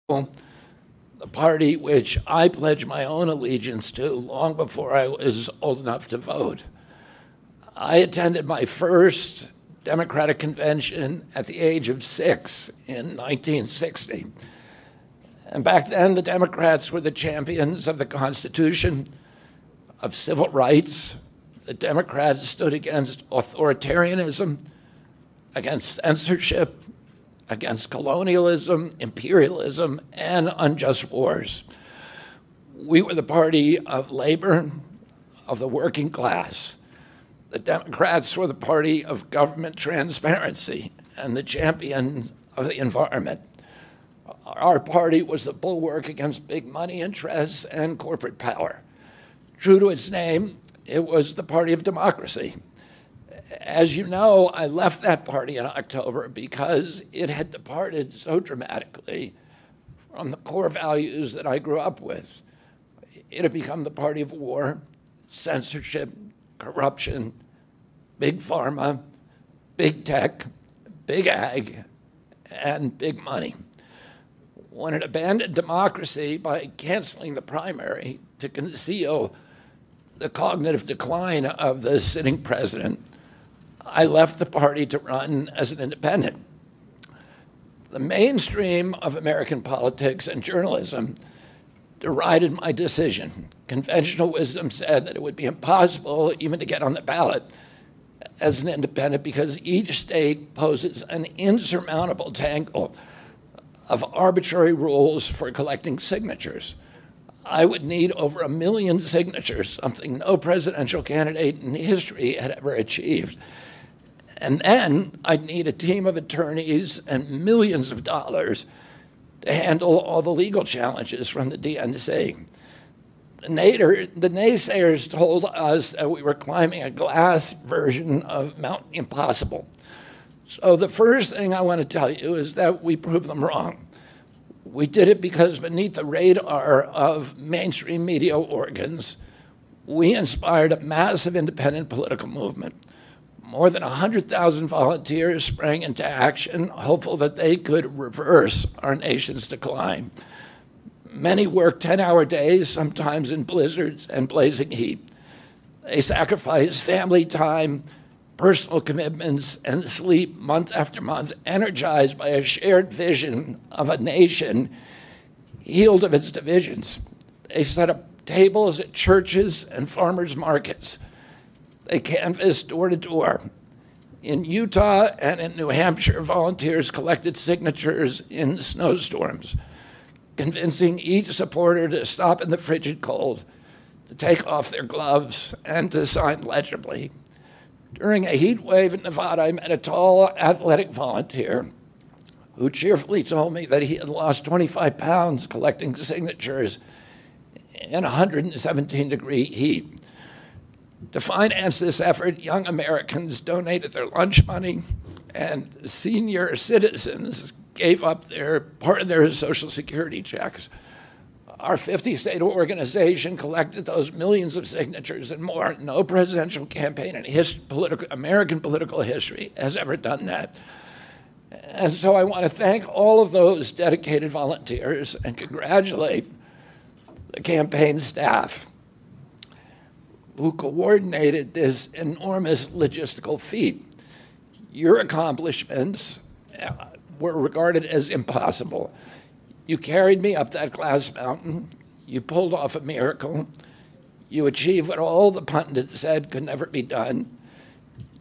the party which I pledged my own allegiance to long before I was old enough to vote. I attended my first Democratic convention at the age of 6 in 1960. And back then, the Democrats were the champions of the Constitution, of civil rights. The Democrats stood against authoritarianism, against censorship, against colonialism, imperialism, and unjust wars. We were the party of labor, of the working class. The Democrats were the party of government transparency and the champion of the environment. Our party was the bulwark against big money interests and corporate power. True to its name, it was the party of democracy. As you know, I left that party in October because it had departed so dramatically from the core values that I grew up with. It had become the party of war, censorship, corruption, big pharma, big tech, big ag, and big money. When it abandoned democracy by canceling the primary to conceal the cognitive decline of the sitting president, I left the party to run as an independent. The mainstream of American politics and journalism derided my decision. Conventional wisdom said that it would be impossible even to get on the ballot as an independent because each state poses an insurmountable tangle of arbitrary rules for collecting signatures. I would need over 1 million signatures, something no presidential candidate in history had ever achieved. And then I'd need a team of attorneys and millions of dollars to handle all the legal challenges from the DNC. The naysayers told us that we were climbing a glass version of Mount Impossible. So the first thing I want to tell you is that we proved them wrong. We did it because beneath the radar of mainstream media organs, we inspired a massive independent political movement. More than 100,000 volunteers sprang into action, hopeful that they could reverse our nation's decline. Many worked 10-hour days, sometimes in blizzards and blazing heat. They sacrificed family time, personal commitments, and sleep month after month, energized by a shared vision of a nation healed of its divisions. They set up tables at churches and farmers' markets. They canvassed door to door. In Utah and in New Hampshire, volunteers collected signatures in snowstorms, convincing each supporter to stop in the frigid cold, to take off their gloves, and to sign legibly. During a heat wave in Nevada, I met a tall, athletic volunteer who cheerfully told me that he had lost 25 pounds collecting signatures in 117-degree heat. To finance this effort, young Americans donated their lunch money, and senior citizens gave up part of their Social Security checks. Our 50-state organization collected those millions of signatures and more. No presidential campaign in American political history has ever done that. And so I want to thank all of those dedicated volunteers and congratulate the campaign staff who coordinated this enormous logistical feat. Your accomplishments were regarded as impossible. You carried me up that glass mountain. You pulled off a miracle. You achieved what all the pundits said could never be done.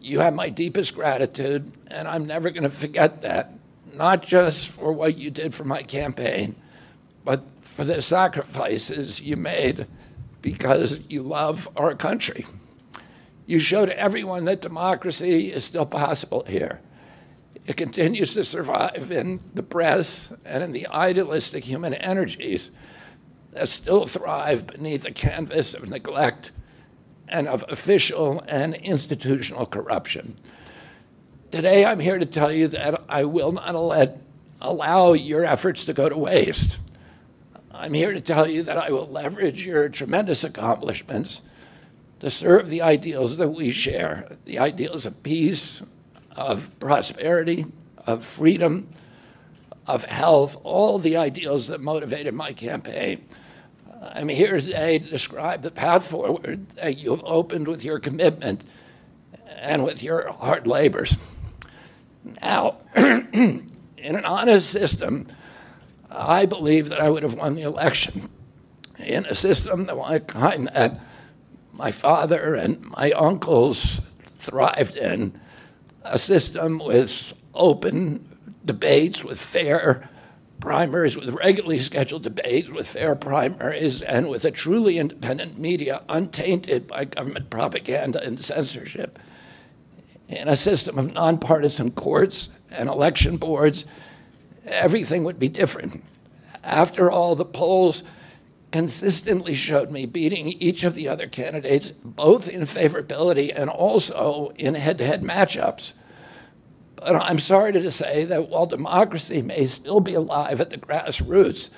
You have my deepest gratitude, and I'm never going to forget that, not just for what you did for my campaign, but for the sacrifices you made because you love our country. You showed everyone that democracy is still possible here. It continues to survive in the press and in the idealistic human energies that still thrive beneath a canvas of neglect and of official and institutional corruption. Today, I'm here to tell you that I will not allow your efforts to go to waste. I'm here to tell you that I will leverage your tremendous accomplishments to serve the ideals that we share, the ideals of peace, of prosperity, of freedom, of health, all the ideals that motivated my campaign. I'm here today to describe the path forward that you have opened with your commitment and with your hard labors. Now, in an honest system, I believe that I would have won the election. In a system the kind that my father and my uncles thrived in, a system with open debates, with fair primaries, with regularly scheduled debates, with fair primaries, and with a truly independent media untainted by government propaganda and censorship. In a system of nonpartisan courts and election boards, everything would be different. After all, the polls consistently showed me beating each of the other candidates, both in favorability and also in head-to-head matchups. But I'm sorry to say that while democracy may still be alive at the grassroots,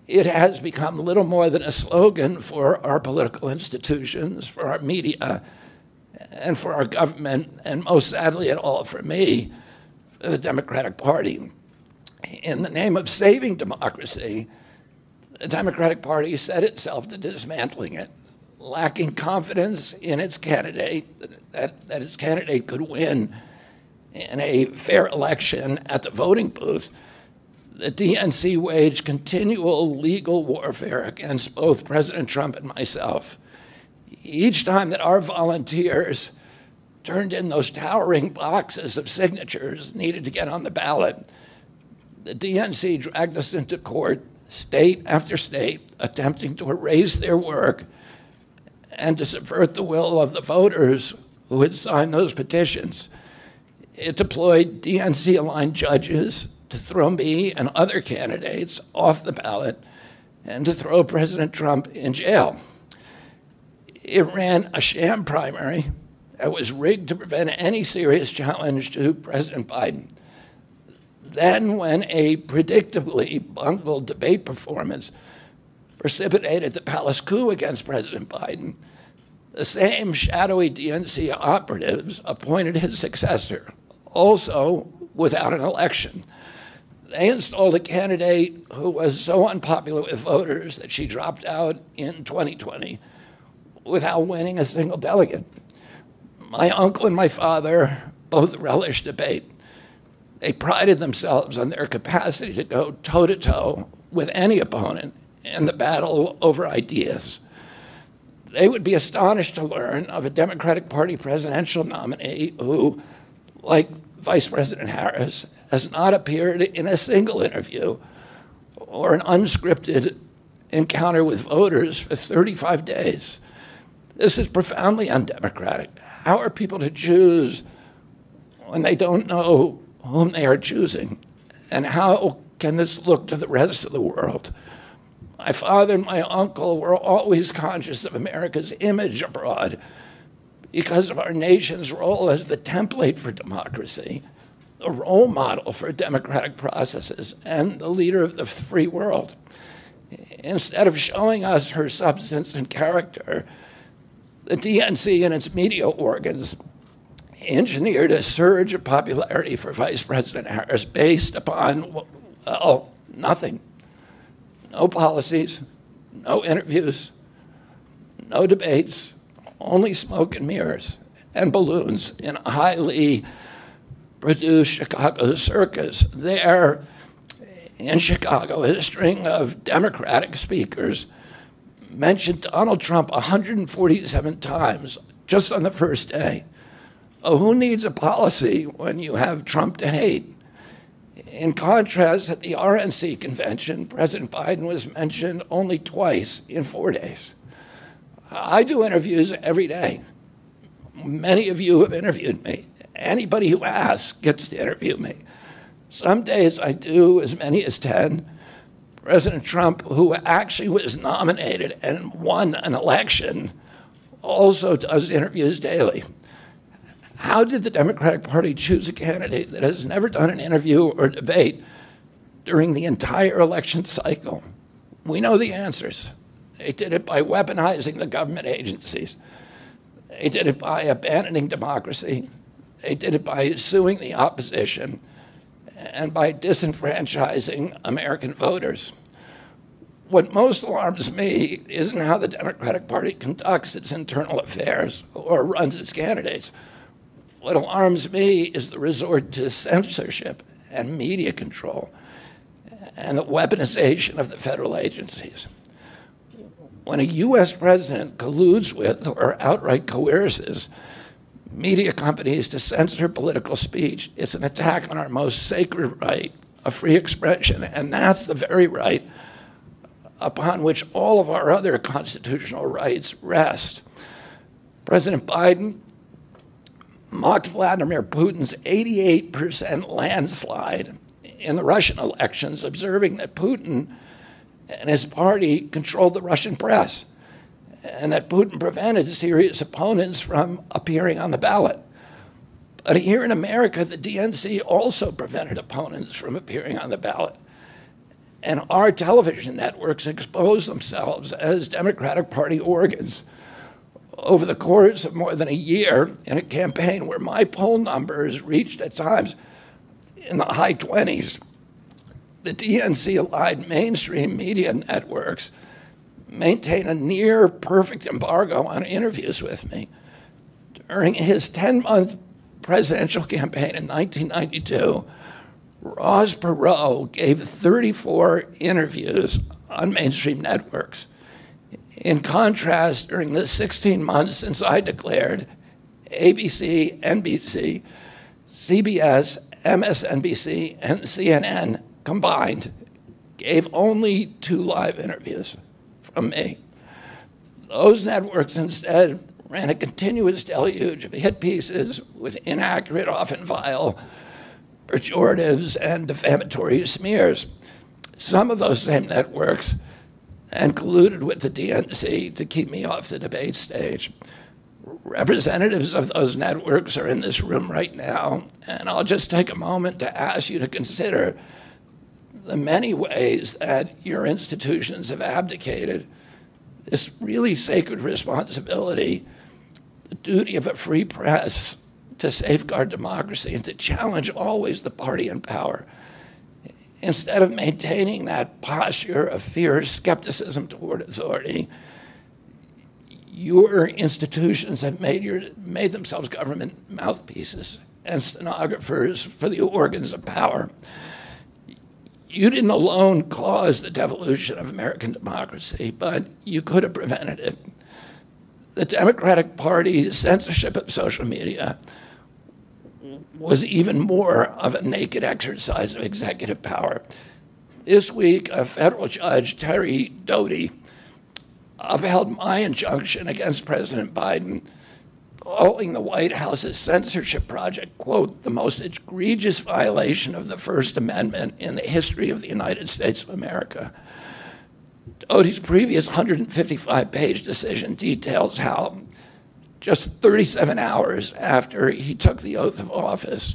it has become little more than a slogan for our political institutions, for our media, and for our government, and most sadly at all for me, for the Democratic Party. In the name of saving democracy, the Democratic Party set itself to dismantling it, lacking confidence in its candidate, that its candidate could win in a fair election at the voting booth. The DNC waged continual legal warfare against both President Trump and myself. Each time that our volunteers turned in those towering boxes of signatures needed to get on the ballot, the DNC dragged us into court, state after state, attempting to erase their work and to subvert the will of the voters who had signed those petitions. It deployed DNC-aligned judges to throw me and other candidates off the ballot and to throw President Trump in jail. It ran a sham primary that was rigged to prevent any serious challenge to President Biden. Then, when a predictably bungled debate performance precipitated the palace coup against President Biden, the same shadowy DNC operatives appointed his successor, also without an election. They installed a candidate who was so unpopular with voters that she dropped out in 2020 without winning a single delegate. My uncle and my father both relished debate. They prided themselves on their capacity to go toe-to-toe with any opponent in the battle over ideas. They would be astonished to learn of a Democratic Party presidential nominee who, like Vice President Harris, has not appeared in a single interview or an unscripted encounter with voters for 35 days. This is profoundly undemocratic. How are people to choose when they don't know whom they are choosing? And how can this look to the rest of the world? My father and my uncle were always conscious of America's image abroad because of our nation's role as the template for democracy, the role model for democratic processes, and the leader of the free world. Instead of showing us her substance and character, the DNC and its media organs engineered a surge of popularity for Vice President Harris based upon, well, nothing. No policies, no interviews, no debates, only smoke and mirrors and balloons in a highly produced Chicago circus. There in Chicago, a string of Democratic speakers mentioned Donald Trump 147 times just on the first day. Oh, who needs a policy when you have Trump to hate? In contrast, at the RNC convention, President Biden was mentioned only twice in 4 days. I do interviews every day. Many of you have interviewed me. Anybody who asks gets to interview me. Some days I do as many as 10. President Trump, who actually was nominated and won an election, also does interviews daily. How did the Democratic Party choose a candidate that has never done an interview or debate during the entire election cycle? We know the answers. They did it by weaponizing the government agencies. They did it by abandoning democracy. They did it by suing the opposition. and by disenfranchising American voters. What most alarms me isn't how the Democratic Party conducts its internal affairs or runs its candidates. What alarms me is the resort to censorship and media control and the weaponization of the federal agencies. When a U.S. president colludes with or outright coerces media companies to censor political speech, it's an attack on our most sacred right of free expression, and that's the very right upon which all of our other constitutional rights rest. President Biden mocked Vladimir Putin's 88% landslide in the Russian elections, observing that Putin and his party controlled the Russian press, and that Putin prevented serious opponents from appearing on the ballot. But here in America, the DNC also prevented opponents from appearing on the ballot. And our television networks expose themselves as Democratic Party organs. Over the course of more than a year, in a campaign where my poll numbers reached at times in the high 20s, the DNC-aligned mainstream media networks maintain a near-perfect embargo on interviews with me. During his 10-month presidential campaign in 1992, Ross Perot gave 34 interviews on mainstream networks. In contrast, during the 16 months since I declared, ABC, NBC, CBS, MSNBC, and CNN combined gave only 2 live interviews from me. Those networks instead ran a continuous deluge of hit pieces with inaccurate, often vile, pejoratives and defamatory smears. Some of those same networks and colluded with the DNC to keep me off the debate stage. Representatives of those networks are in this room right now, and I'll just take a moment to ask you to consider the many ways that your institutions have abdicated this really sacred responsibility, the duty of a free press to safeguard democracy and to challenge always the party in power. Instead of maintaining that posture of fierce skepticism toward authority, your institutions have made themselves government mouthpieces and stenographers for the organs of power. You didn't alone cause the devolution of American democracy, but you could have prevented it. The Democratic Party's censorship of social media was even more of a naked exercise of executive power. This week, a federal judge, Terry Doty, upheld my injunction against President Biden, calling the White House's censorship project, quote, the most egregious violation of the First Amendment in the history of the United States of America. Doty's previous 155-page decision details how just 37 hours after he took the oath of office,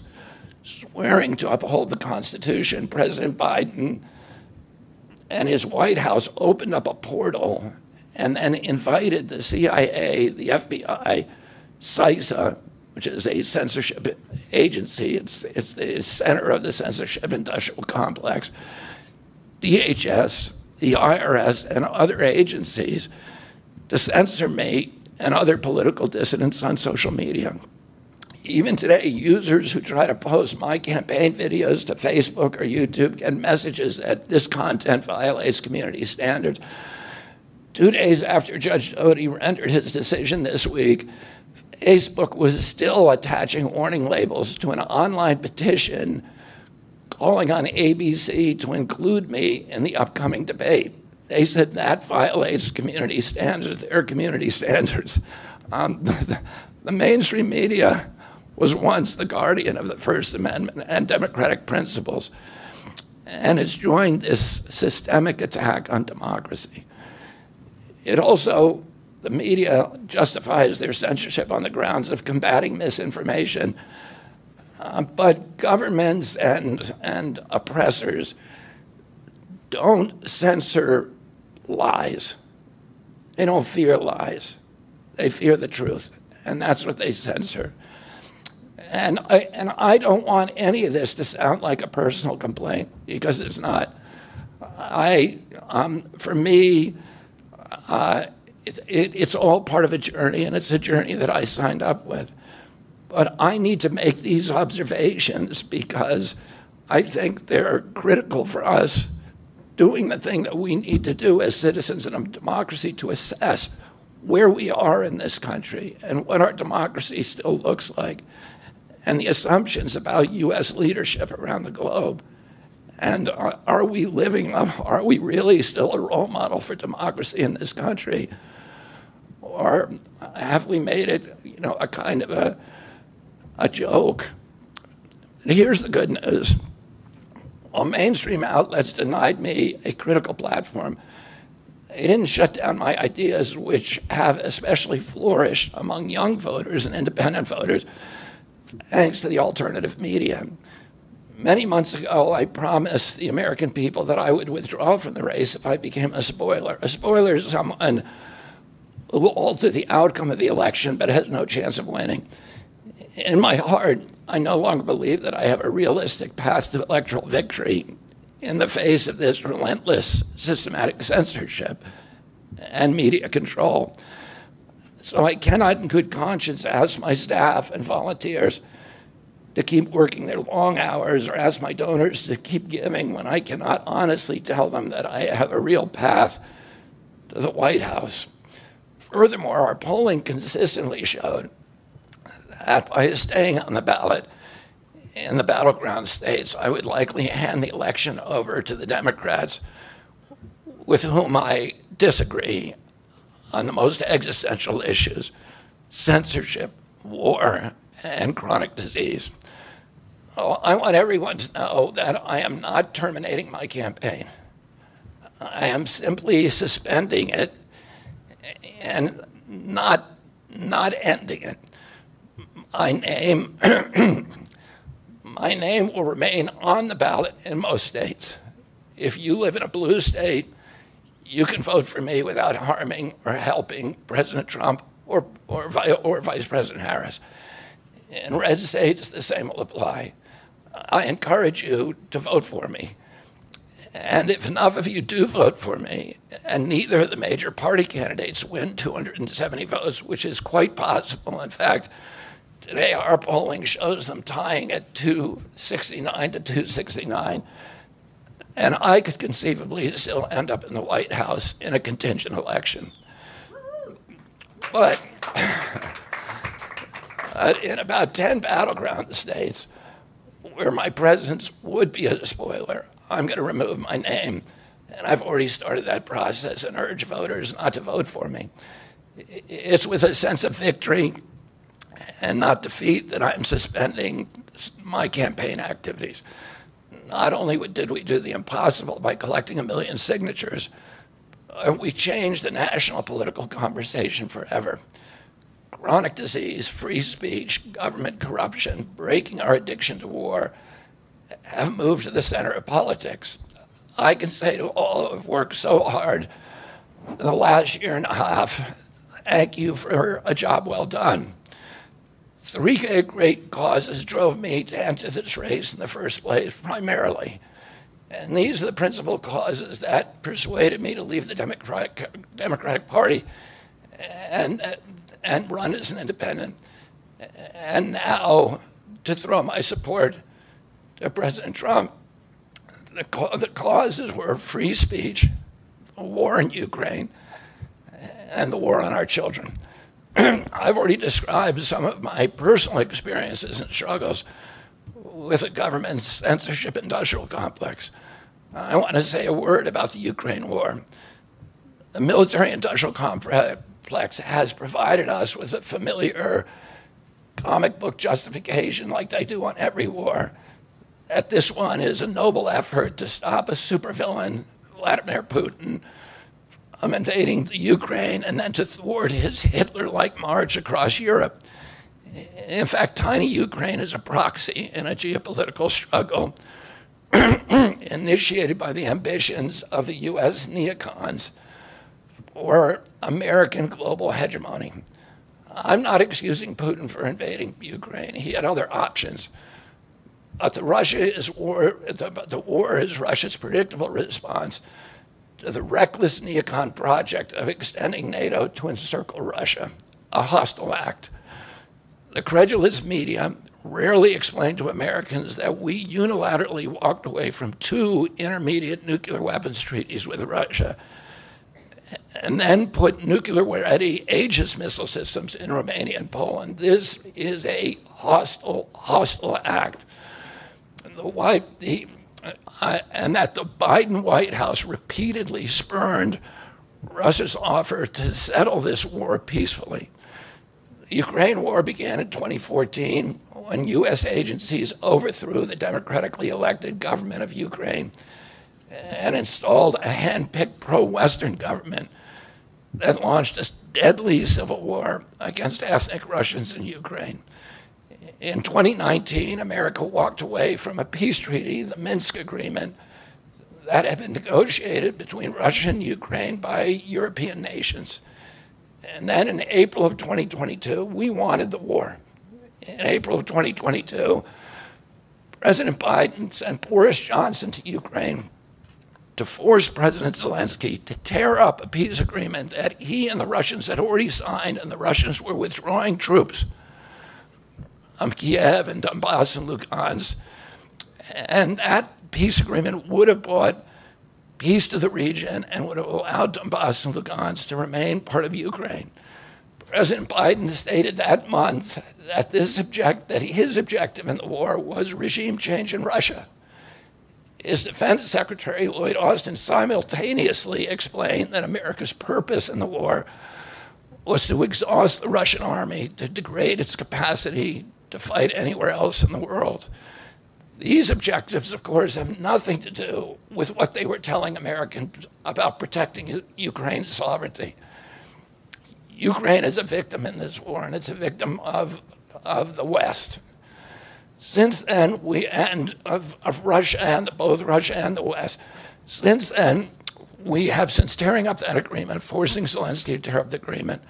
swearing to uphold the Constitution, President Biden and his White House opened up a portal and then invited the CIA, the FBI, CISA, which is a censorship agency, it's the center of the censorship industrial complex, DHS, the IRS, and other agencies to censor me and other political dissidents on social media. Even today, users who try to post my campaign videos to Facebook or YouTube get messages that this content violates community standards. 2 days after Judge Doty rendered his decision this week, Facebook was still attaching warning labels to an online petition calling on ABC to include me in the upcoming debate. They said that violates community standards, their community standards. The mainstream media was once the guardian of the First Amendment and democratic principles, and it's joined this systemic attack on democracy. It also, the media justifies their censorship on the grounds of combating misinformation, but governments and oppressors don't censor lies. They don't fear lies. They fear the truth, and that's what they censor. And I don't want any of this to sound like a personal complaint, because it's not. For me, it's all part of a journey, and it's a journey that I signed up with. But I need to make these observations because I think they're critical for us doing the thing that we need to do as citizens in a democracy to assess where we are in this country and what our democracy still looks like, and the assumptions about U.S. leadership around the globe. And are we living up, are we really still a role model for democracy in this country? Or have we made it, a kind of a joke? And here's the good news. While mainstream outlets denied me a critical platform, they didn't shut down my ideas, which have especially flourished among young voters and independent voters, thanks to the alternative media. Many months ago, I promised the American people that I would withdraw from the race if I became a spoiler. A spoiler is someone who will alter the outcome of the election but has no chance of winning. In my heart, I no longer believe that I have a realistic path to electoral victory in the face of this relentless systematic censorship and media control. So I cannot in good conscience ask my staff and volunteers to keep working their long hours or ask my donors to keep giving when I cannot honestly tell them that I have a real path to the White House. Furthermore, our polling consistently showed that by staying on the ballot in the battleground states, I would likely hand the election over to the Democrats with whom I disagree on the most existential issues: censorship, war, and chronic disease. I want everyone to know that I am not terminating my campaign. I am simply suspending it and not ending it. My name will remain on the ballot in most states. If you live in a blue state, you can vote for me without harming or helping President Trump or Vice President Harris. In red states, the same will apply. I encourage you to vote for me. And if enough of you do vote for me, and neither of the major party candidates win 270 votes, which is quite possible, in fact, today our polling shows them tying at 269 to 269, and I could conceivably still end up in the White House in a contingent election. But in about 10 battleground states where my presence would be a spoiler, I'm going to remove my name, and I've already started that process and urge voters not to vote for me. It's with a sense of victory and not defeat that I'm suspending my campaign activities. Not only did we do the impossible by collecting 1 million signatures, we changed the national political conversation forever. Chronic disease, free speech, government corruption, breaking our addiction to war have moved to the center of politics. I can say to all who have worked so hard in the last year and a half, thank you for a job well done. 3 great causes drove me to enter this race in the first place, primarily. And these are the principal causes that persuaded me to leave the Democratic Party and run as an independent. And now to throw my support to President Trump. The causes were free speech, the war in Ukraine, and the war on our children. I've already described some of my personal experiences and struggles with the government's censorship industrial complex. I want to say a word about the Ukraine war. The military-industrial complex has provided us with a familiar comic book justification, like they do on every war, that this one is a noble effort to stop a supervillain, Vladimir Putin, from invading the Ukraine and then to thwart his Hitler-like march across Europe. In fact, tiny Ukraine is a proxy in a geopolitical struggle initiated by the ambitions of the U.S. neocons for American global hegemony. I'm not excusing Putin for invading Ukraine. He had other options. But the war is Russia's predictable response to the reckless neocon project of extending NATO to encircle Russia, a hostile act. The credulous media rarely explained to Americans that we unilaterally walked away from 2 intermediate nuclear weapons treaties with Russia and then put nuclear-ready Aegis missile systems in Romania and Poland. This is a hostile act. And that the Biden White House repeatedly spurned Russia's offer to settle this war peacefully. The Ukraine war began in 2014 when U.S. agencies overthrew the democratically elected government of Ukraine and installed a hand-picked pro-Western government that launched a deadly civil war against ethnic Russians in Ukraine. In 2019, America walked away from a peace treaty, the Minsk Agreement, that had been negotiated between Russia and Ukraine by European nations. And then in April of 2022, we wanted the war. In April of 2022, President Biden sent Boris Johnson to Ukraine to force President Zelensky to tear up a peace agreement that he and the Russians had already signed, and the Russians were withdrawing troops from Kiev and Donbass and Lugansk. And that peace agreement would have brought peace to the region and would have allowed Donbass and Lugansk to remain part of Ukraine. President Biden stated that month that his objective in the war was regime change in Russia. His Defense Secretary, Lloyd Austin, simultaneously explained that America's purpose in the war was to exhaust the Russian army, to degrade its capacity to fight anywhere else in the world. These objectives, of course, have nothing to do with what they were telling Americans about protecting Ukraine's sovereignty. Ukraine is a victim in this war, and it's a victim of the West. Since then, of Russia and both Russia and the West. Since then, we have, since tearing up that agreement, forcing Zelensky to tear up the agreement,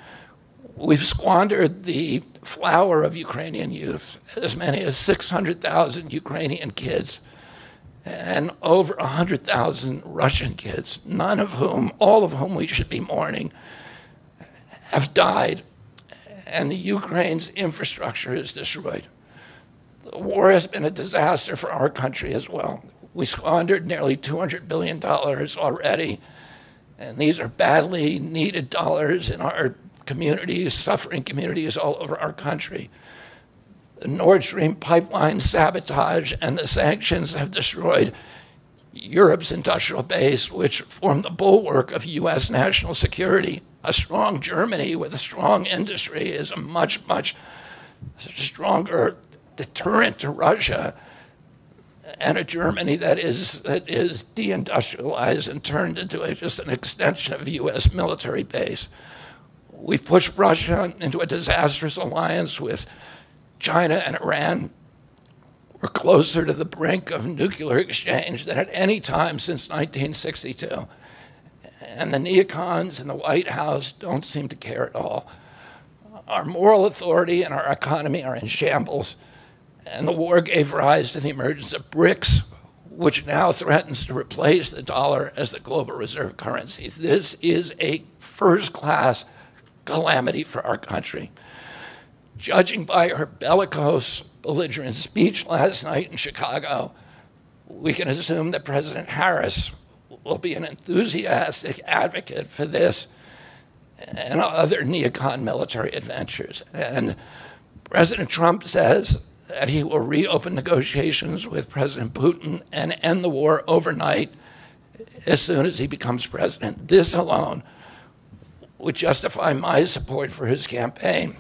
we've squandered the flower of Ukrainian youth, as many as 600,000 Ukrainian kids and over 100,000 Russian kids, all of whom we should be mourning, have died, and the Ukraine's infrastructure is destroyed. The war has been a disaster for our country as well. We squandered nearly $200 billion already, and these are badly needed dollars in our communities, suffering communities all over our country. The Nord Stream pipeline sabotage and the sanctions have destroyed Europe's industrial base, which formed the bulwark of U.S. national security. A strong Germany with a strong industry is a much, much stronger deterrent to Russia, and a Germany that is deindustrialized and turned into just an extension of U.S. military base. We've pushed Russia into a disastrous alliance with China and Iran. We're closer to the brink of nuclear exchange than at any time since 1962. And the neocons in the White House don't seem to care at all. Our moral authority and our economy are in shambles, and the war gave rise to the emergence of BRICS, which now threatens to replace the dollar as the global reserve currency. This is a first-class calamity for our country. Judging by her bellicose, belligerent speech last night in Chicago, we can assume that President Harris will be an enthusiastic advocate for this and other neocon military adventures. And President Trump says that he will reopen negotiations with President Putin and end the war overnight as soon as he becomes president. This alone would justify my support for his campaign.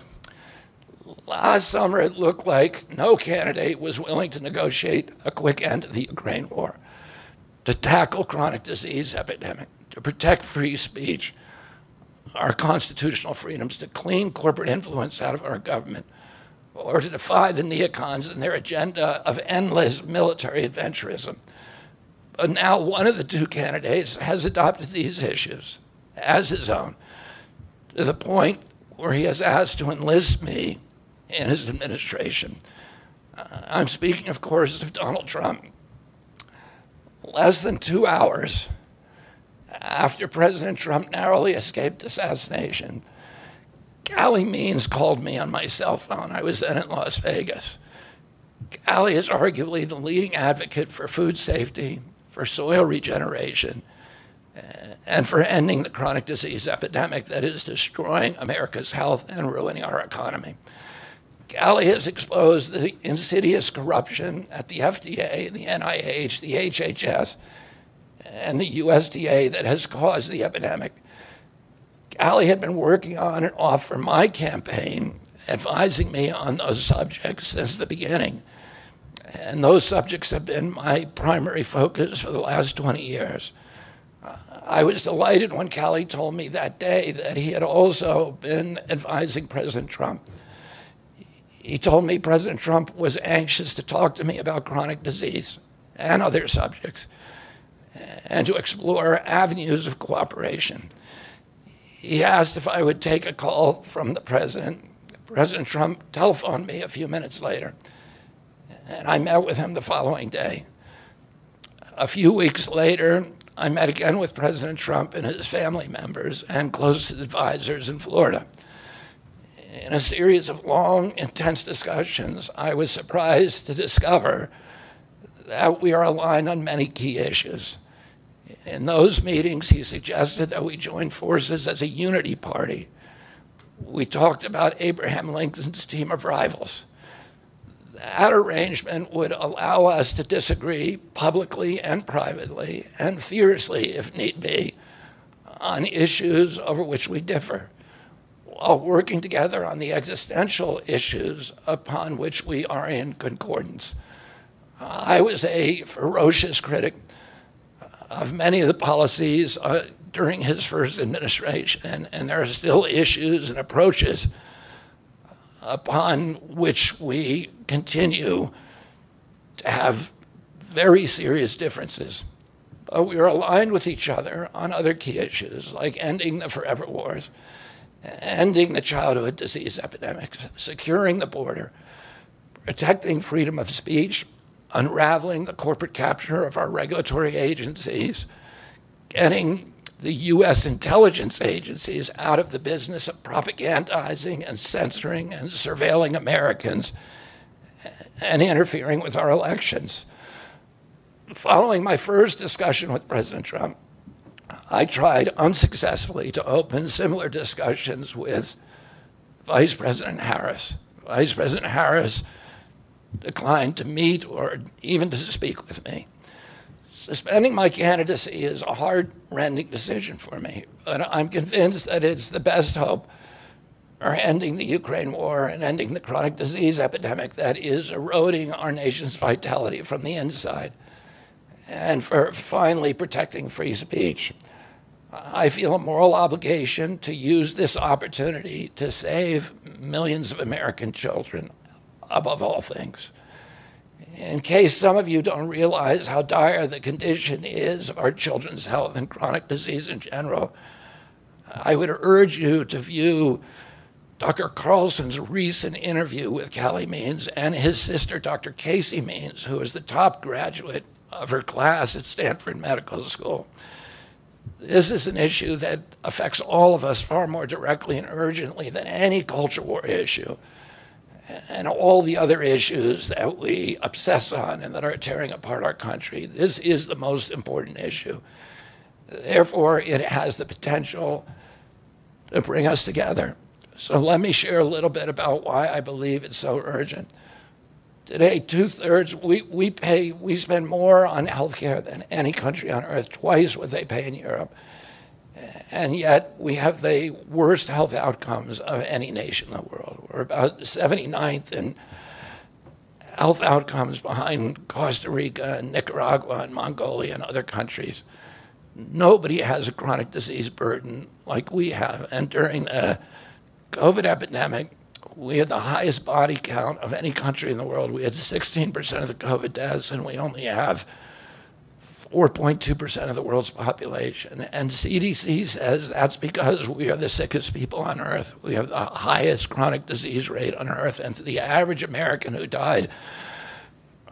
Last summer, it looked like no candidate was willing to negotiate a quick end to the Ukraine war, to tackle chronic disease epidemic, to protect free speech, our constitutional freedoms, to clean corporate influence out of our government, or to defy the neocons and their agenda of endless military adventurism. But now one of the two candidates has adopted these issues as his own, to the point where he has asked to enlist me in his administration. I'm speaking, of course, of Donald Trump. Less than 2 hours after President Trump narrowly escaped assassination, Callie Means called me on my cell phone. I was then in Las Vegas. Callie is arguably the leading advocate for food safety, for soil regeneration, and for ending the chronic disease epidemic that is destroying America's health and ruining our economy. Callie has exposed the insidious corruption at the FDA, the NIH, the HHS, and the USDA that has caused the epidemic. Callie had been working on and off for my campaign, advising me on those subjects since the beginning. And those subjects have been my primary focus for the last 20 years. I was delighted when Callie told me that day that he had also been advising President Trump. He told me President Trump was anxious to talk to me about chronic disease and other subjects and to explore avenues of cooperation. He asked if I would take a call from the president. President Trump telephoned me a few minutes later, and I met with him the following day. A few weeks later, I met again with President Trump and his family members and closest advisors in Florida. In a series of long, intense discussions, I was surprised to discover that we are aligned on many key issues. In those meetings, he suggested that we join forces as a unity party. We talked about Abraham Lincoln's team of rivals. That arrangement would allow us to disagree publicly and privately, and fiercely, if need be, on issues over which we differ, while working together on the existential issues upon which we are in concordance. I was a ferocious critic of many of the policies during his first administration, and there are still issues and approaches upon which we continue to have very serious differences. But we are aligned with each other on other key issues, like ending the forever wars, ending the childhood disease epidemics, securing the border, protecting freedom of speech, unraveling the corporate capture of our regulatory agencies, getting the U.S. intelligence agencies out of the business of propagandizing and censoring and surveilling Americans and interfering with our elections. Following my first discussion with President Trump, I tried unsuccessfully to open similar discussions with Vice President Harris. Vice President Harris declined to meet or even to speak with me. Suspending my candidacy is a heart-rending decision for me, but I'm convinced that it's the best hope for ending the Ukraine war and ending the chronic disease epidemic that is eroding our nation's vitality from the inside, and for finally protecting free speech. I feel a moral obligation to use this opportunity to save millions of American children above all things. In case some of you don't realize how dire the condition is of our children's health and chronic disease in general, I would urge you to view Dr. Carlson's recent interview with Callie Means and his sister, Dr. Casey Means, who is the top graduate of her class at Stanford Medical School. This is an issue that affects all of us far more directly and urgently than any culture war issue and all the other issues that we obsess on and that are tearing apart our country. This is the most important issue. Therefore, it has the potential to bring us together. So let me share a little bit about why I believe it's so urgent. Today, 2/3, we spend more on healthcare than any country on earth, twice what they pay in Europe. And yet we have the worst health outcomes of any nation in the world. We're about 79th in health outcomes behind Costa Rica and Nicaragua and Mongolia and other countries. Nobody has a chronic disease burden like we have. And during the COVID epidemic, we had the highest body count of any country in the world. We had 16% of the COVID deaths, and we only have 4.2% of the world's population. And CDC says that's because we are the sickest people on earth. We have the highest chronic disease rate on earth. And the average American who died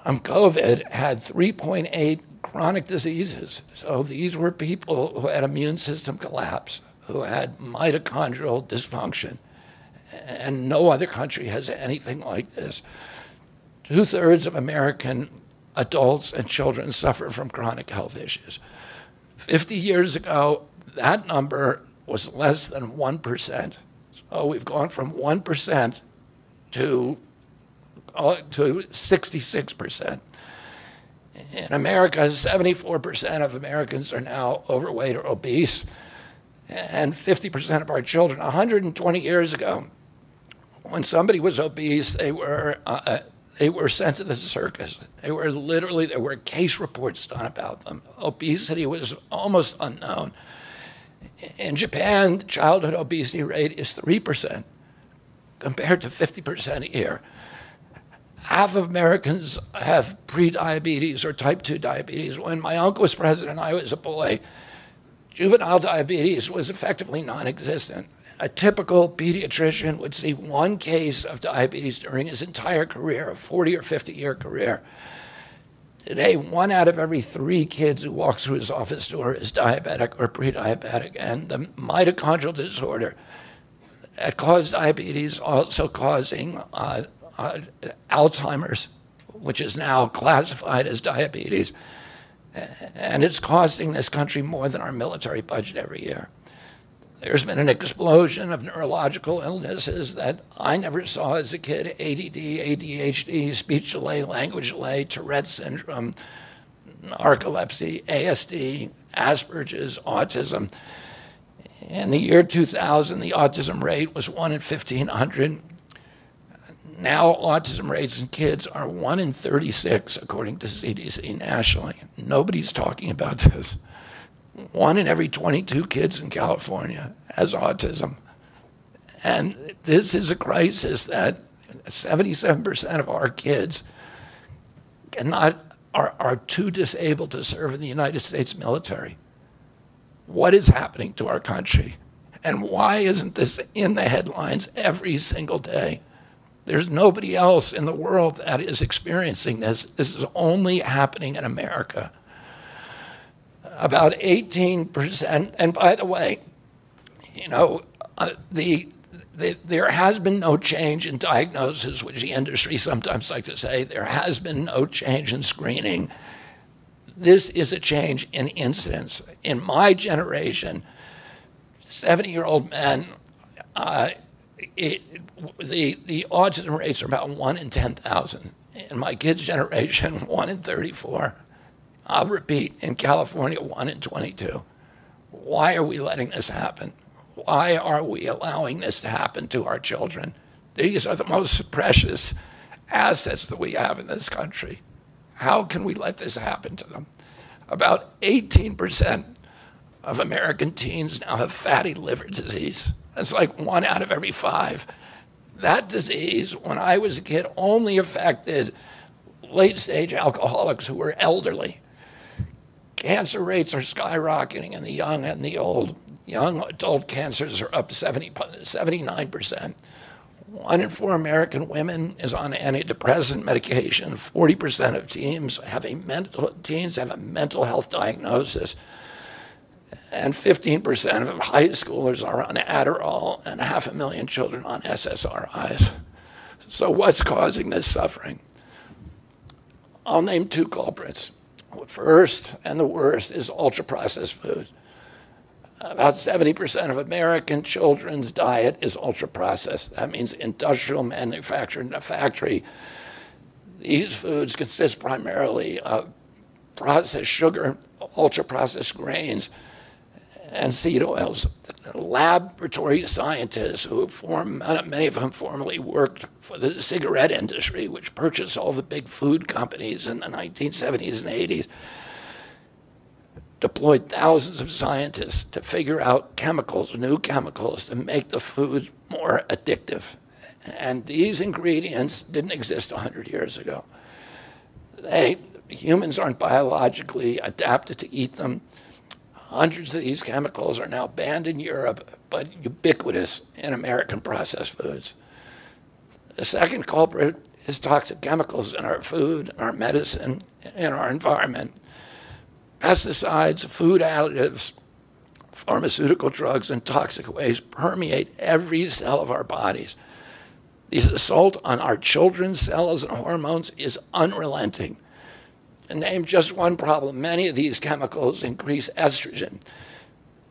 from COVID had 3.8 chronic diseases. So these were people who had immune system collapse, who had mitochondrial dysfunction. And no other country has anything like this. 2/3 of American adults and children suffer from chronic health issues. 50 years ago, that number was less than 1%. So we've gone from 1% to 66%. In America, 74% of Americans are now overweight or obese, and 50% of our children. 120 years ago, when somebody was obese, they were sent to the circus. There were case reports done about them. Obesity was almost unknown. In Japan, the childhood obesity rate is 3%, compared to 50% here. Half of Americans have prediabetes or type 2 diabetes. When my uncle was president and I was a boy, juvenile diabetes was effectively non-existent. A typical pediatrician would see one case of diabetes during his entire career, a 40 or 50-year career. Today, 1 out of every 3 kids who walks through his office door is diabetic or pre-diabetic, and the mitochondrial disorder that caused diabetes also causing Alzheimer's, which is now classified as diabetes, and it's costing this country more than our military budget every year. There's been an explosion of neurological illnesses that I never saw as a kid: ADD, ADHD, speech delay, language delay, Tourette's syndrome, narcolepsy, ASD, Asperger's, autism. In the year 2000, the autism rate was 1 in 1,500. Now autism rates in kids are 1 in 36, according to CDC nationally. Nobody's talking about this. 1 in every 22 kids in California has autism. And this is a crisis that 77% of our kids are too disabled to serve in the United States military. What is happening to our country? And why isn't this in the headlines every single day? There's nobody else in the world that is experiencing this. This is only happening in America. About 18%, and by the way, there has been no change in diagnosis, which the industry sometimes like to say. There has been no change in screening. This is a change in incidence. In my generation, 70-year-old men, the autism rates are about 1 in 10,000. In my kids' generation, 1 in 34. I'll repeat, in California, 1 in 22. Why are we letting this happen? Why are we allowing this to happen to our children? These are the most precious assets that we have in this country. How can we let this happen to them? About 18% of American teens now have fatty liver disease. That's like 1 out of every 5. That disease, when I was a kid, only affected late-stage alcoholics who were elderly. Cancer rates are skyrocketing in the young and the old. Young adult cancers are up 79%. 1 in 4 American women is on antidepressant medication. 40% of teens have a mental health diagnosis. And 15% of high schoolers are on Adderall, and 500,000 children on SSRIs. So what's causing this suffering? I'll name 2 culprits. First, and the worst, is ultra-processed food. About 70% of American children's diet is ultra-processed. That means industrial manufactured in a factory. These foods consist primarily of processed sugar, ultra-processed grains, and seed oils. Laboratory scientists many of them formerly worked for the cigarette industry, which purchased all the big food companies in the 1970s and 80s, deployed thousands of scientists to figure out chemicals, new chemicals, to make the food more addictive. And these ingredients didn't exist 100 years ago. Humans aren't biologically adapted to eat them. Hundreds of these chemicals are now banned in Europe, but ubiquitous in American processed foods. The second culprit is toxic chemicals in our food, in our medicine, in our environment. Pesticides, food additives, pharmaceutical drugs, and toxic waste permeate every cell of our bodies. The assault on our children's cells and hormones is unrelenting. To name just one problem, many of these chemicals increase estrogen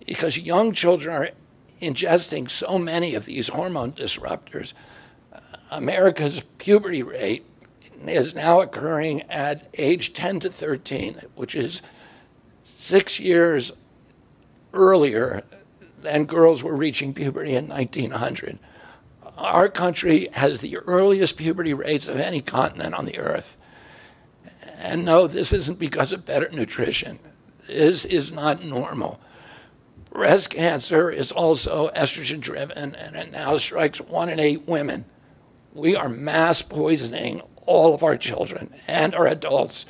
because young children are ingesting so many of these hormone disruptors. America's puberty rate is now occurring at age 10 to 13, which is 6 years earlier than girls were reaching puberty in 1900. Our country has the earliest puberty rates of any continent on the earth. And no, this isn't because of better nutrition. This is not normal. Breast cancer is also estrogen-driven, and it now strikes 1 in 8 women. We are mass poisoning all of our children and our adults.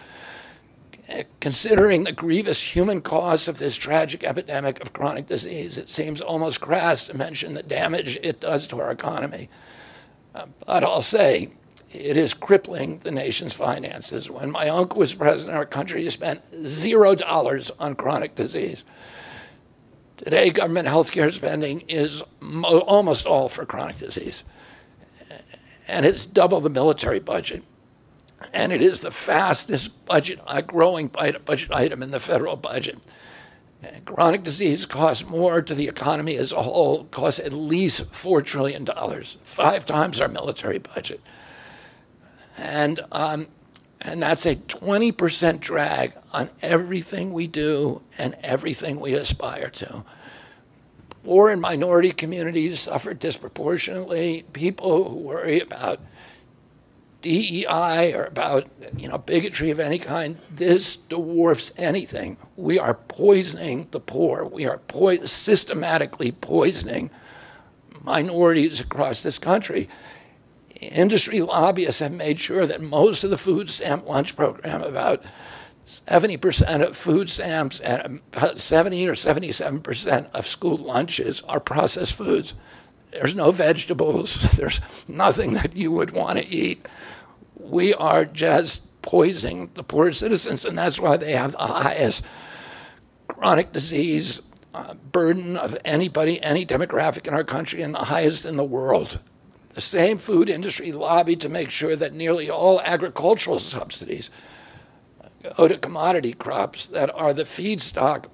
Considering the grievous human cost of this tragic epidemic of chronic disease, it seems almost crass to mention the damage it does to our economy. But I'll say, it is crippling the nation's finances. When my uncle was president, our country spent $0 on chronic disease. Today, government health care spending is almost all for chronic disease. And it's double the military budget. And it is the fastest growing budget item in the federal budget. And chronic disease costs more to the economy as a whole, costs at least $4 trillion, 5 times our military budget. And that's a 20% drag on everything we do and everything we aspire to. Poor and minority communities suffer disproportionately. People who worry about DEI or about bigotry of any kind, this dwarfs anything. We are poisoning the poor. We are systematically poisoning minorities across this country. Industry lobbyists have made sure that most of the food stamp lunch program, about 70% of food stamps and about 70 or 77% of school lunches are processed foods. There's no vegetables. There's nothing that you would want to eat. We are just poisoning the poor citizens, and that's why they have the highest chronic disease burden of anybody, any demographic in our country, and the highest in the world. The same food industry lobbied to make sure that nearly all agricultural subsidies go to commodity crops that are the feedstock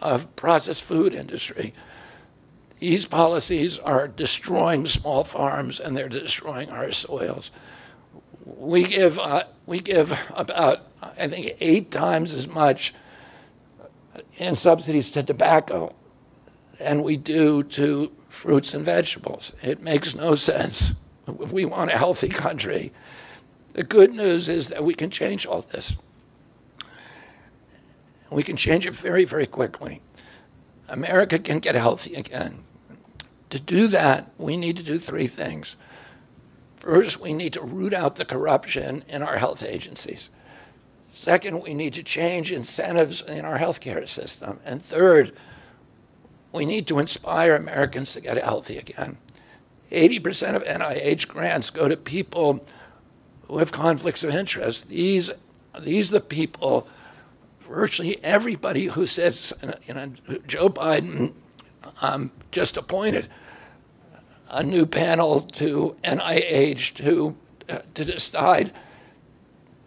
of processed food industry. These policies are destroying small farms, and they're destroying our soils. We give about, I think, 8 times as much in subsidies to tobacco than we do to fruits and vegetables. It makes no sense. If we want a healthy country, the good news is that we can change all this. We can change it very, very quickly. America can get healthy again. To do that, we need to do 3 things. First, we need to root out the corruption in our health agencies. Second, we need to change incentives in our healthcare system. And third, we need to inspire Americans to get healthy again. 80% of NIH grants go to people who have conflicts of interest. These are the people, virtually everybody who sits, Joe Biden just appointed a new panel to NIH to decide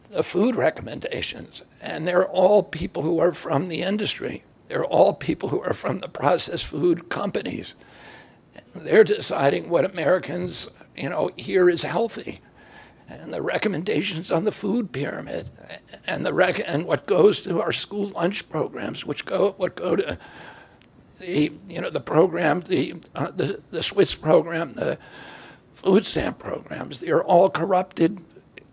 the food recommendations. And they're all people who are from the industry. They're all people who are from the processed food companies. They're deciding what Americans, here is healthy. And the recommendations on the food pyramid, and what goes to our school lunch programs, what go to the program, the Swiss program, the food stamp programs. They are all corrupted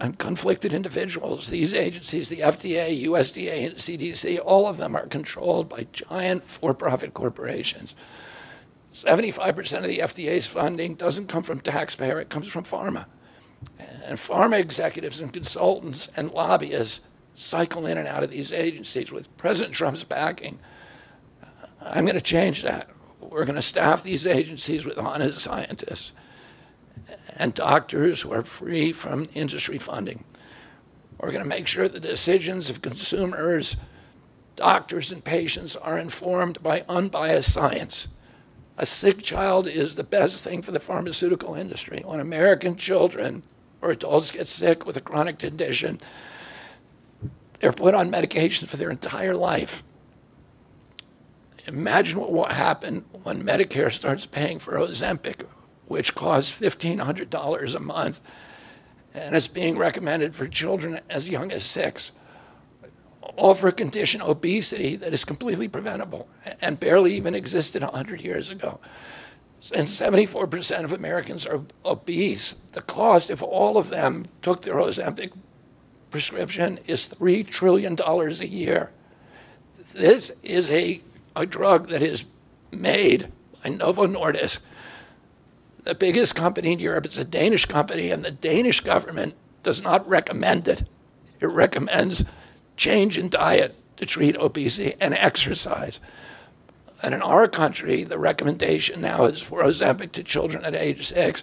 and conflicted individuals. These agencies, the FDA, USDA, and CDC, all of them are controlled by giant for-profit corporations. 75% of the FDA's funding doesn't come from taxpayer, it comes from pharma. And pharma executives and consultants and lobbyists cycle in and out of these agencies. With President Trump's backing, I'm going to change that. We're going to staff these agencies with honest scientists and doctors who are free from industry funding. We're going to make sure the decisions of consumers, doctors, and patients are informed by unbiased science. A sick child is the best thing for the pharmaceutical industry. When American children or adults get sick with a chronic condition, they're put on medication for their entire life. Imagine what will happen when Medicare starts paying for Ozempic, which costs $1,500 a month, and it's being recommended for children as young as 6, all for a condition, obesity, that is completely preventable and barely even existed 100 years ago. And 74% of Americans are obese. The cost, if all of them took their Ozempic prescription, is $3 trillion a year. This is a drug that is made by Novo Nordisk, the biggest company in Europe. It's a Danish company, and the Danish government does not recommend it. It recommends change in diet to treat obesity and exercise. And in our country, the recommendation now is for Ozempic to children at age 6.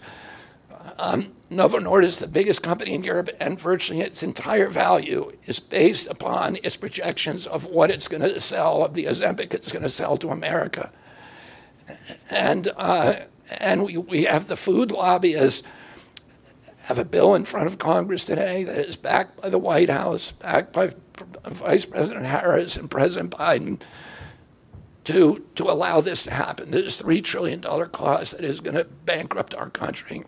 Novo Nordisk, the biggest company in Europe, and virtually its entire value is based upon its projections of what it's going to sell, of the Ozempic it's going to sell to America. And we have the food lobbyists have a bill in front of Congress today that is backed by the White House, backed by Vice President Harris and President Biden, to allow this to happen. This $3 trillion cost that is going to bankrupt our country.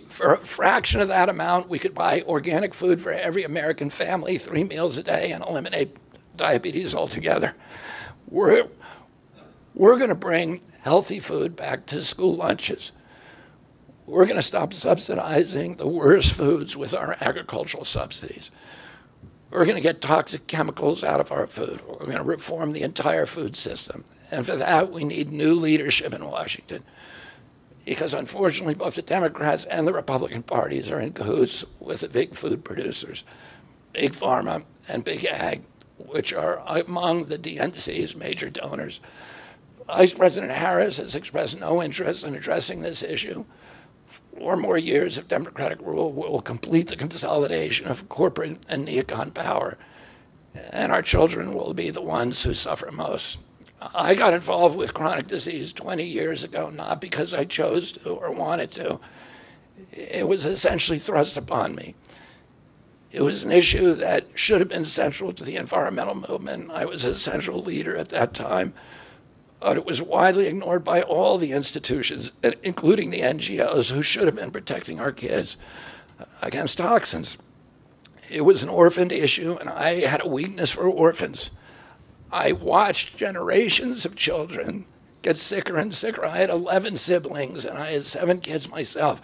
For a fraction of that amount, we could buy organic food for every American family, 3 meals a day, and eliminate diabetes altogether. We're going to bring healthy food back to school lunches. We're going to stop subsidizing the worst foods with our agricultural subsidies. We're going to get toxic chemicals out of our food. We're going to reform the entire food system. And for that, we need new leadership in Washington, because unfortunately, both the Democrats and the Republican parties are in cahoots with the big food producers, Big Pharma and Big Ag, which are among the DNC's major donors. Vice President Harris has expressed no interest in addressing this issue. 4 more years of Democratic rule will complete the consolidation of corporate and neocon power, and our children will be the ones who suffer most. I got involved with chronic disease 20 years ago, not because I chose to or wanted to. It was essentially thrust upon me. It was an issue that should have been central to the environmental movement. I was a central leader at that time, but it was widely ignored by all the institutions, including the NGOs, who should have been protecting our kids against toxins. It was an orphaned issue, and I had a weakness for orphans. I watched generations of children get sicker and sicker. I had 11 siblings, and I had 7 kids myself.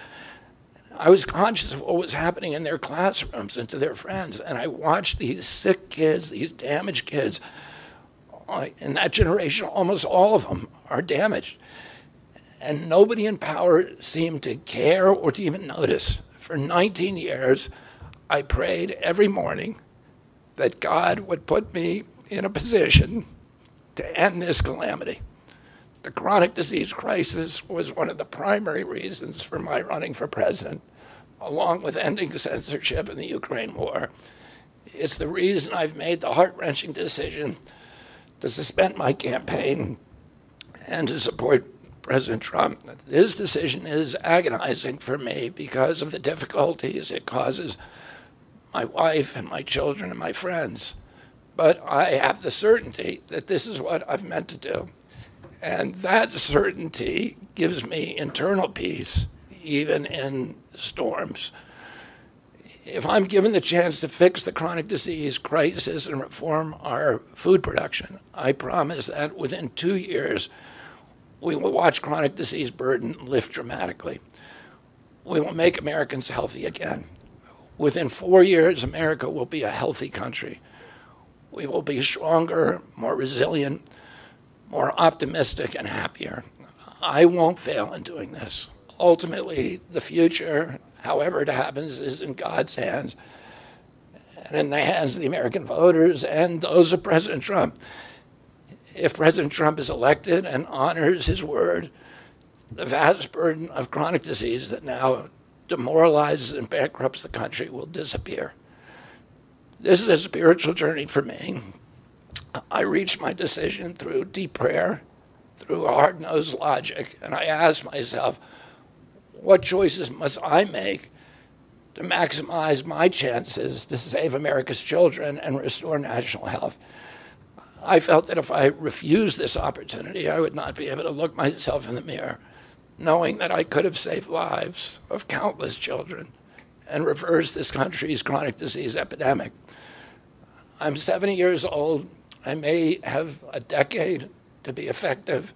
I was conscious of what was happening in their classrooms and to their friends, and I watched these sick kids, these damaged kids. In that generation, almost all of them are damaged. And nobody in power seemed to care or to even notice. For 19 years, I prayed every morning that God would put me in a position to end this calamity. The chronic disease crisis was one of the primary reasons for my running for president, along with ending censorship in the Ukraine war. It's the reason I've made the heart-wrenching decision to suspend my campaign and to support President Trump. This decision is agonizing for me because of the difficulties it causes my wife and my children and my friends. But I have the certainty that this is what I've meant to do. And that certainty gives me internal peace, even in storms. If I'm given the chance to fix the chronic disease crisis and reform our food production, I promise that within 2 years, we will watch chronic disease burden lift dramatically. We will make Americans healthy again. Within 4 years, America will be a healthy country. We will be stronger, more resilient, more optimistic, and happier. I won't fail in doing this. Ultimately, the future, however it happens, is in God's hands. and in the hands of the American voters and those of President Trump. If President Trump is elected and honors his word, the vast burden of chronic disease that now demoralizes and bankrupts the country will disappear. This is a spiritual journey for me. I reached my decision through deep prayer, through hard-nosed logic, and I asked myself, what choices must I make to maximize my chances to save America's children and restore national health? I felt that if I refused this opportunity, I would not be able to look myself in the mirror, knowing that I could have saved lives of countless children and reversed this country's chronic disease epidemic. I'm 70 years old. I may have a decade to be effective.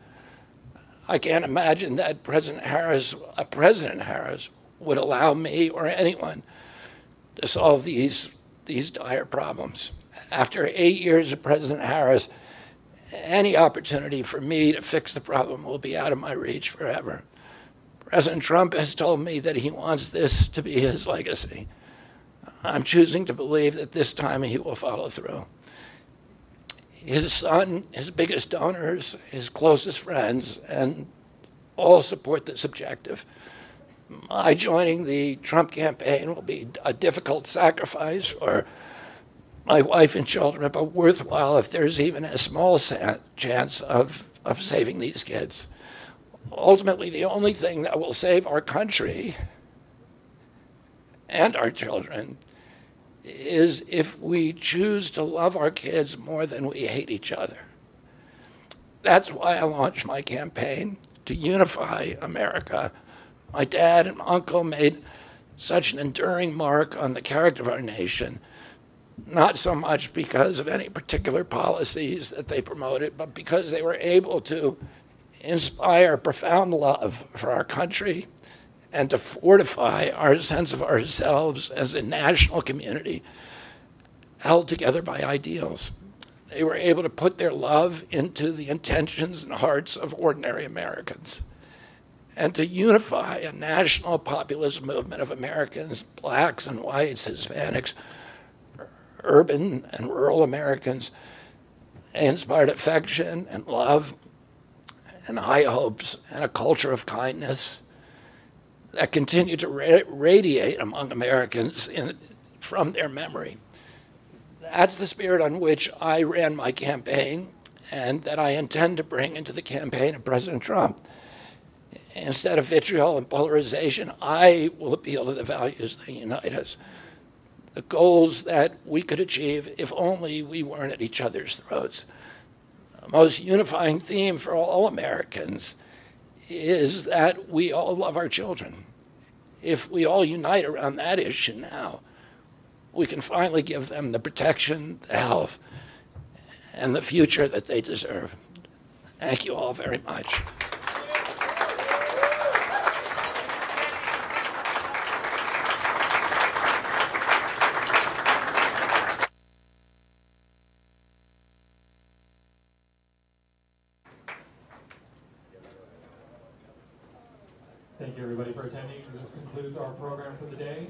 I can't imagine that President Harris would allow me or anyone to solve these dire problems. After 8 years of President Harris, any opportunity for me to fix the problem will be out of my reach forever. President Trump has told me that he wants this to be his legacy. I'm choosing to believe that this time he will follow through. His son, his biggest donors, his closest friends, and all support this objective. My joining the Trump campaign will be a difficult sacrifice for my wife and children, but worthwhile if there's even a small chance of saving these kids. Ultimately, the only thing that will save our country and our children is if we choose to love our kids more than we hate each other. That's why I launched my campaign to unify America. My dad and uncle made such an enduring mark on the character of our nation, not so much because of any particular policies that they promoted, but because they were able to inspire profound love for our country and to fortify our sense of ourselves as a national community held together by ideals. They were able to put their love into the intentions and hearts of ordinary Americans and to unify a national populist movement of Americans, blacks and whites, Hispanics, urban and rural Americans. They inspired affection and love and high hopes and a culture of kindness that continue to radiate among Americans from their memory. That's the spirit on which I ran my campaign and that I intend to bring into the campaign of President Trump. Instead of vitriol and polarization, I will appeal to the values that unite us, the goals that we could achieve if only we weren't at each other's throats. The most unifying theme for all Americans is that we all love our children. If we all unite around that issue now, we can finally give them the protection, the health, and the future that they deserve. Thank you all very much. Thank you, everybody, for attending. This concludes our program for the day.